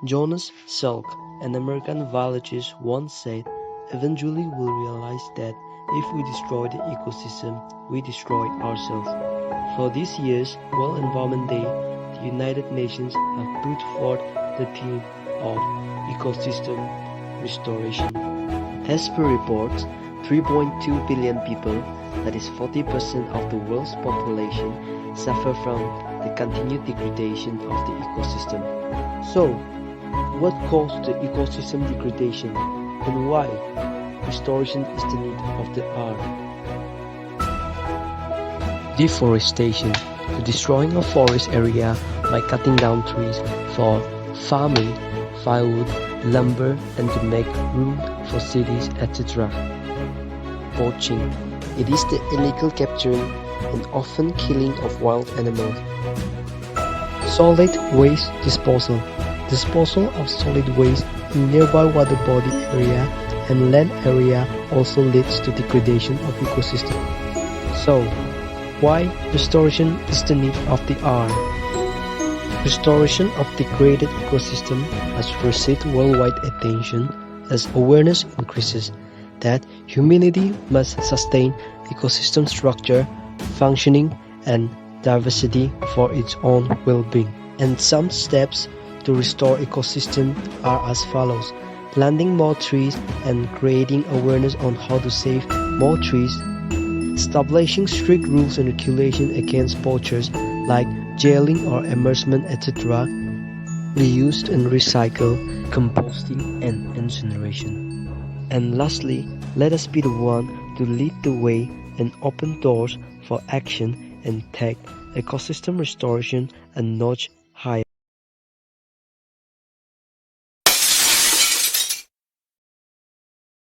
Jonas Salk, an American biologist, once said, "Eventually we'll realize that if we destroy the ecosystem, we destroy ourselves." For this year's World Environment Day, the United Nations have put forth the theme of ecosystem restoration. As per reports, 3.2 billion people, that is 40% of the world's population, suffer from the continued degradation of the ecosystem. So, what caused the ecosystem degradation and why restoration is the need of the hour? Deforestation, the destroying of forest area by cutting down trees for farming, firewood, lumber, and to make room for cities, etc. Poaching, it is the illegal capturing and often killing of wild animals. Solid waste disposal, disposal of solid waste in nearby water body area and land area also leads to degradation of ecosystem. So, why restoration is the need of the hour? Restoration of degraded ecosystem has received worldwide attention as awareness increases that humanity must sustain ecosystem structure, functioning, and diversity for its own well-being. And some steps to restore ecosystem are as follows: planting more trees and creating awareness on how to save more trees, establishing strict rules and regulations against poachers like jailing or immersement, etc., reused and recycle, composting, and incineration. And lastly, let us be the one to lead the way and open doors for action and take ecosystem restoration a notch higher.